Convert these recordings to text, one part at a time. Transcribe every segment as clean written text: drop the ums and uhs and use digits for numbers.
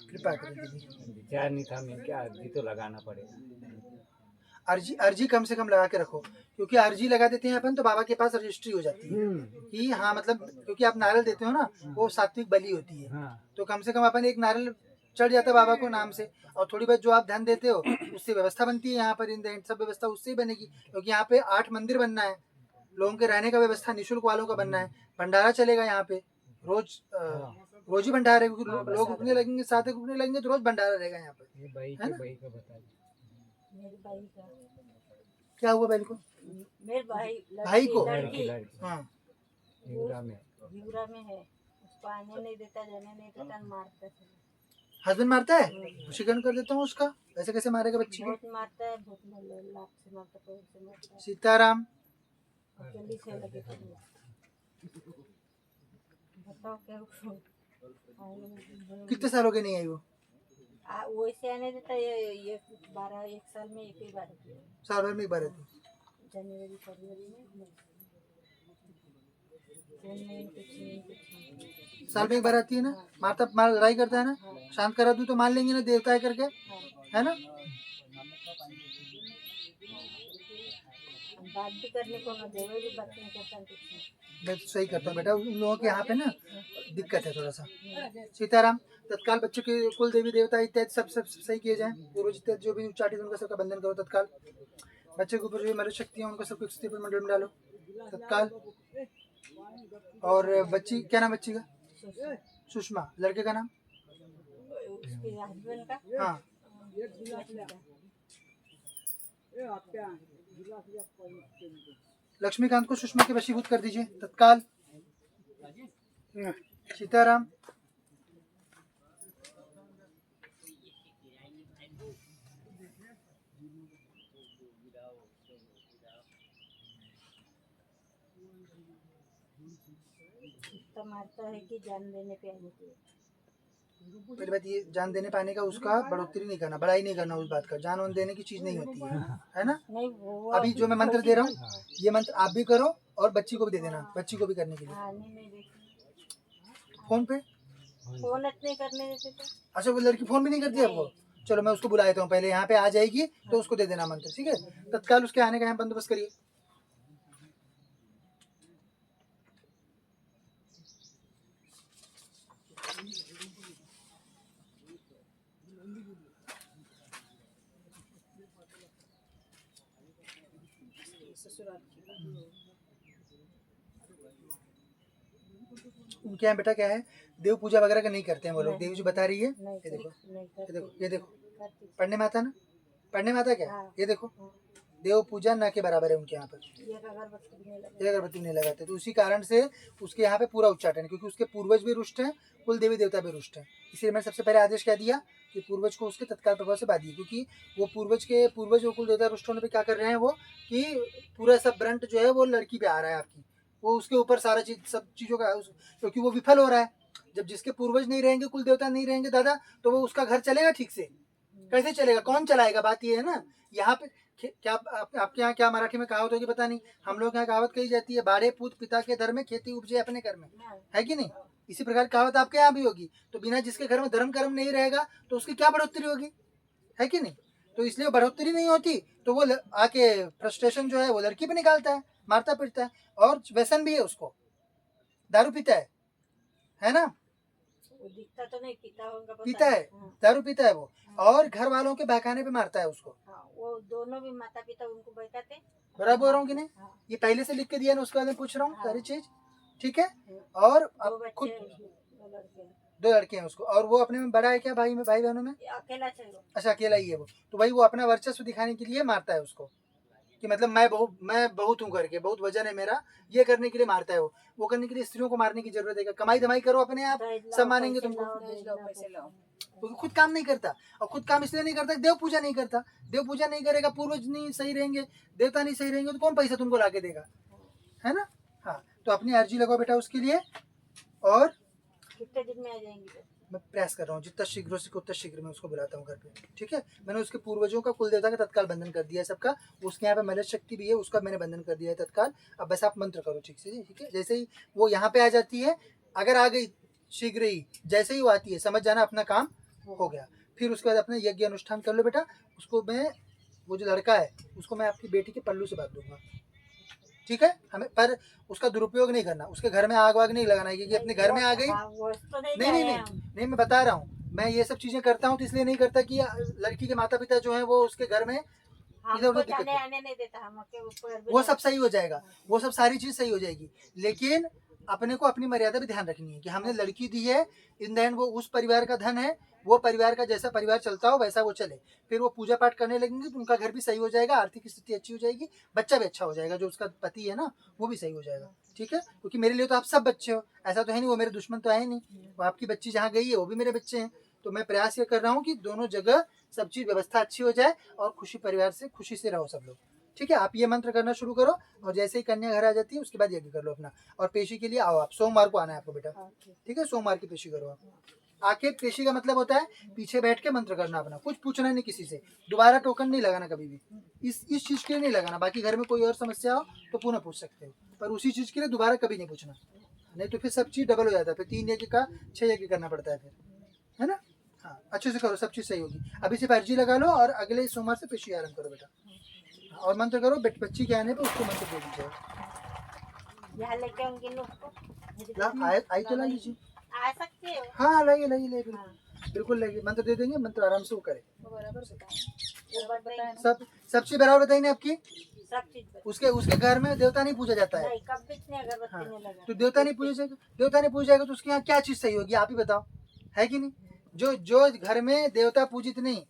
कृपा करें दीदी। विचार नहीं था मैं क्या अर्जी तो लगाना पड़ेगा। अर्जी कम से कम लगा के रखो, क्योंकि अर्जी लगा देते हैं अपन तो बाबा के पास रजिस्ट्री हो जाती है कि हाँ मतलब, क्योंकि आप नारियल देते हो ना, वो सात्विक बलि होती है। तो कम से कम अपन एक नारियल चढ़ जाता है बाबा को नाम से, और थोड़ी बहुत जो आप धन देते हो उससे व्यवस्था बनती है यहाँ पर। इन द सब व्यवस्था उससे ही बनेगी, क्योंकि यहाँ पे 8 मंदिर बनना है, लोगों के रहने का व्यवस्था निःशुल्क वालों का बनना है, भंडारा चलेगा यहाँ पे रोज। रोज ही भंडारा है, क्योंकि लोग रुकने लगेंगे, साथ रुकने लगेंगे तो रोज भंडारा रहेगा यहाँ पे। ये भाई है ना? भाई का बता मेरे भाई का, क्या हुआ भाई को? मेरे भाई को? लड़की हाँ, भिवरा में है, उसको आने नहीं देता, जाने नहीं देता, मारता है। हस्बैंड मारता है? शिकन कर देता हूँ उसका। ऐसे कैसे मारेगा बच्ची को? बहुत मारता है, बहुत लात से मारता है, पैर से मारता है। सीताराम। जल्दी से लगे तो बताओ क्या कितने साल हो गए नहीं आई वो? वैसे आने देता, ये 1 साल में एक ही बार आती है। साल भर में एक बार आती है। जनवरी फरवरी में साल में एक बार आती है ना? मारता मार लड़ाई करता है ना? शांत करा दूं तो मान लेंगे ना, देवता है करके, है ना? बात भी करने को ना देवे, भी बात नहीं करता कुछ नहीं। मैं सही करता हूँ बेटा, उन लोगों के यहाँ पे ना दिक्कत है थोड़ा सा। सीताराम। तत्काल बच्चों के कुल देवी देवता इत्यादि सब सही किए जाएं। पूर्वज इत्यादि जो भी उच्चाटित उनका सबका बंधन करो तत्काल। बच्चे के ऊपर जो मनुष्य शक्ति है उनको सबको स्थिति पर मंडल में डालो तत्काल। और बच्ची, क्या नाम बच्ची का? सुषमा। लड़के का नाम? उसके हस्बैंड का? हाँ। लक्ष्मीकांत को सुषमा के वशीभूत कर दीजिए तत्काल। सीताराम। मारता है कि जान देने पे आ जाती है। पहली बात ये, जान देने पाने का उसका बढ़ोतरी नहीं करना, बढ़ाई नहीं करना उस बात का। जान वान देने की चीज नहीं होती है ना? नहीं, अभी जो मैं मंत्र दे रहा हूँ ये मंत्र आप भी करो और बच्ची को भी दे देना, बच्ची को भी करने के लिए। फोन पे फोन नहीं करने देते थे। अच्छा, वो लड़की फोन भी नहीं करती आपको? चलो मैं उसको बुला देता हूँ, पहले यहाँ पे आ जाएगी तो उसको दे देना मंत्र, ठीक है? तत्काल उसके आने का यहाँ बंदोबस्त करिए। उनके यहाँ बेटा क्या है, देव पूजा वगैरह का नहीं करते हैं वो लोग। देवी जी बता रही है, ये देखो, ये देखो, ये देखो, पढ़ने में आता ना? पढ़ने में आता क्या? ये देखो, देव पूजा न के बराबर है उनके यहाँ पर। ये अगरबत्ती नहीं लगाते, तो उसी कारण से उसके यहाँ पे पूरा उच्चाटन है, क्योंकि उसके पूर्वज भी रुष्ट हैं, कुल देवी देवता भी रुष्ट हैं। इसलिए मैंने सबसे पहले आदेश क्या दिया कि पूर्वज को उसके तत्काल प्रभाव से बाधिए, क्योंकि वो पूर्वज और कुल देवता रुष्ट होने पे क्या कर रहे हैं वो, कि पूरा सब ब्रंट जो है वो लड़की पे आ रहा है आपकी, वो उसके ऊपर सारा चीज, सब चीजों का, क्योंकि वो विफल हो रहा है। जब जिसके पूर्वज नहीं रहेंगे, कुल देवता नहीं रहेंगे दादा, तो वो उसका घर चलेगा ठीक से? कैसे चलेगा? कौन चलाएगा? बात ये है ना। यहाँ पे क्या आपके यहाँ क्या मराठी में कहावत होगी पता नहीं, हम लोग यहाँ कहावत कही जाती है, बाड़े पूत पिता के घर में, खेती उपजे अपने घर में, है कि नहीं? इसी प्रकार कहावत आपके यहाँ भी होगी। तो बिना जिसके घर में धर्म कर्म नहीं रहेगा तो उसकी क्या बढ़ोतरी होगी, है कि नहीं? तो इसलिए बढ़ोतरी नहीं होती तो वो आके फ्रस्ट्रेशन जो है वो लड़की पे निकालता है, मारता पीटता है। और व्यसन भी है उसको, दारू पीता है ना? दिखता तो नहीं, पीता है, दारू पीता है वो, और घर वालों के बहकाने पे मारता है उसको। वो दोनों भी माता पिता उनको बहकाते। बराबर बोल रहा हूँ कि नहीं? ये पहले से लिख के दिया ना, उसके बाद में पूछ रहा हूँ सारी चीज, ठीक है? और अब खुद 2 लड़के हैं उसको, और वो अपने में बड़ा है क्या? भाई बहनों में अकेला है। अच्छा, अकेला ही है वो। तो भाई वो अपना वर्चस्व दिखाने के लिए मारता है उसको, कि मतलब मैं बहुत हूँ करके, बहुत वजन है मेरा, ये करने के लिए मारता है वो करने के लिए स्त्रियों को मारने की जरूरत है? कमाई धमाई करो अपने आप, सब मानेंगे तुमको। क्योंकि खुद काम नहीं करता, और खुद काम इसलिए नहीं करता, देव पूजा नहीं करता। देव पूजा नहीं करेगा, पूर्वज नहीं सही रहेंगे, देवता नहीं सही रहेंगे, तो कौन पैसा तुमको लाके देगा, है ना? हाँ, तो अपनी अर्जी लगाओ बेटा उसके लिए। और कितने दिन में आ जाएंगी? मैं प्रयास कर रहा हूँ जितना शीघ्र हो सके उतना शीघ्र मैं उसको बुलाता हूँ घर पे, ठीक है। मैंने उसके पूर्वजों का कुल देवता का तत्काल बंधन कर दिया है सबका, उसके यहाँ पे मलय शक्ति भी है, उसका मैंने बंधन कर दिया है तत्काल। अब बस आप मंत्र करो ठीक से जी, ठीक है। जैसे ही वो यहाँ पे आ जाती है, अगर आ गई शीघ्र ही, जैसे ही वो आती है समझ जाना अपना काम हो गया। फिर उसके बाद अपना यज्ञ अनुष्ठान कर लो बेटा। उसको मैं, वो जो लड़का है उसको मैं आपकी बेटी के पल्लू से बांध दूंगा, ठीक है। हमें पर उसका दुरुपयोग नहीं करना, उसके घर में आग वाग नहीं लगाना, क्योंकि अपने घर में आ गई। तो नहीं, मैं बता रहा हूँ, मैं ये सब चीजें करता हूँ तो इसलिए नहीं करता कि लड़की के माता पिता जो है वो उसके घर में इधर उधर दिक्कत आने नहीं देता हम के ऊपर। वो सब सही हो जाएगा, वो सब सारी चीज सही हो जाएगी। लेकिन अपने को अपनी मर्यादा भी ध्यान रखनी है कि हमने लड़की दी है, इन द एंड वो उस परिवार का धन है, वो परिवार का जैसा परिवार चलता हो वैसा वो चले। फिर वो पूजा पाठ करने लगेंगे तो उनका घर भी सही हो जाएगा, आर्थिक स्थिति अच्छी हो जाएगी, बच्चा भी अच्छा हो जाएगा, जो उसका पति है ना वो भी सही हो जाएगा, ठीक है। क्योंकि मेरे लिए तो आप सब बच्चे हो, ऐसा तो है नहीं वो मेरे दुश्मन तो है नहीं, वो आपकी बच्ची जहाँ गई है वो भी मेरे बच्चे हैं। तो मैं प्रयास ये कर रहा हूँ कि दोनों जगह सब चीज व्यवस्था अच्छी हो जाए और खुशी परिवार से खुशी से रहो सब लोग, ठीक है। आप ये मंत्र करना शुरू करो और जैसे ही कन्या घर आ जाती है उसके बाद यज्ञ कर लो अपना। और पेशी के लिए आओ, आप सोमवार को आना है आपको बेटा, ठीक है। सोमवार की पेशी करो आप। आके पेशी का मतलब होता है पीछे बैठ के मंत्र करना अपना, कुछ पूछना नहीं किसी से, दोबारा टोकन नहीं लगाना कभी भी, इस चीज के लिए नहीं लगाना। बाकी घर में कोई और समस्या हो तो पुनः पूछ सकते हो, पर उसी चीज के लिए दोबारा कभी नहीं पूछना, नहीं तो फिर सब चीज डबल हो जाता है, फिर 3 यज्ञ का 6 यज्ञ करना पड़ता है फिर, है ना। हाँ, अच्छे से करो, सब चीज सही होगी। अभी सिर्फ अर्जी लगा लो और अगले सोमवार से पेशी आरम्भ करो बेटा, और मंत्र करो। बच्ची के आने पे उसको मंत्र दे दीजिए। यहाँ लेके आऊंगी लोग को। आई तो ला लीजिए। आ सकते हो? हाँ लाइए लाइए, बिल्कुल लाइए, मंत्र दे देंगे, मंत्र आराम से वो करे। सब चीज बराबर बताइए ना आपकी। सब चीज उसके घर में देवता नहीं पूजा जाता है। नहीं, कभी इतने अगरबत्ती नहीं लगा। तो देवता नहीं पूजा जाएगा, देवता नहीं पूजा जाएगा तो उसके यहाँ क्या चीज सही होगी आप ही बताओ, है कि नहीं। जो घर में देवता पूजित नहीं,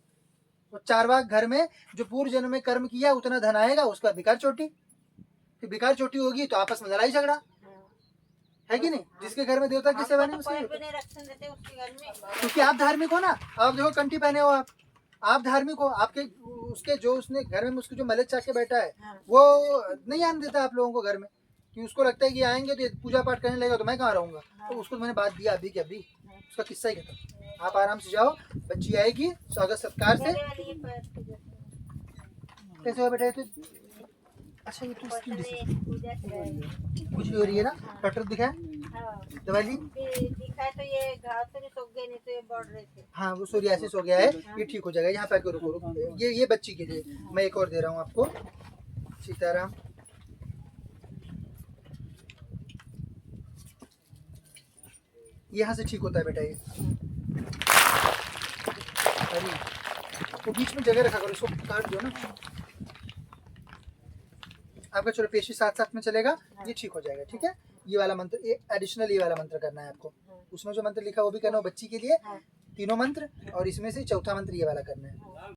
वो चारवाक घर में जो पूर्व जन्म में कर्म किया उतना धन आएगा, उसका भिकार चोटी, फिर भिकार चोटी होगी तो आपस में लड़ाई झगड़ा, है कि नहीं। जिसके घर में देवता की सेवा नहीं क्योंकि आप धार्मिक हो ना। आप देखो कंठी पहने हो, आप धार्मिक हो, आपके उसके जो उसने घर में उसको जो मलय चाक के बैठा है वो नहीं आने देता आप लोगों को घर में, कि उसको लगता है कि आएंगे तो पूजा पाठ करने लगेगा तो मैं कहाँ रहूंगा। तो उसको मैंने बात दिया अभी के अभी, उसका किस्सा ही खत्म। आप आराम से जाओ, बच्ची आएगी स्वागत सत्कार से। कैसे हो बेटा? तो अच्छा ये तो कुछ हो रही है ना, डॉक्टर दिखाए दवाई ली दिखाए तो ये घाव तो नहीं सूख गए, नहीं तो ये बढ़ रहे थे। हाँ वो सोरियासिस हो गया है, ये ठीक हो जाएगा। यहाँ पे आके रुको, ये बच्ची के लिए मैं एक और दे रहा हूँ आपको। सीताराम, यहाँ से ठीक होता है बेटा ये। अरे वो बीच में जगह रखा करो, इसको काट दो ना आपका। चलो पेशी साथ साथ में चलेगा, ये ठीक हो जाएगा, ठीक है। ये वाला मंत्र, ये एडिशनल ये वाला मंत्र करना है आपको। उसमें जो मंत्र लिखा वो भी करना हो बच्ची के लिए, तीनों मंत्र, और इसमें से चौथा मंत्र ये वाला करना है।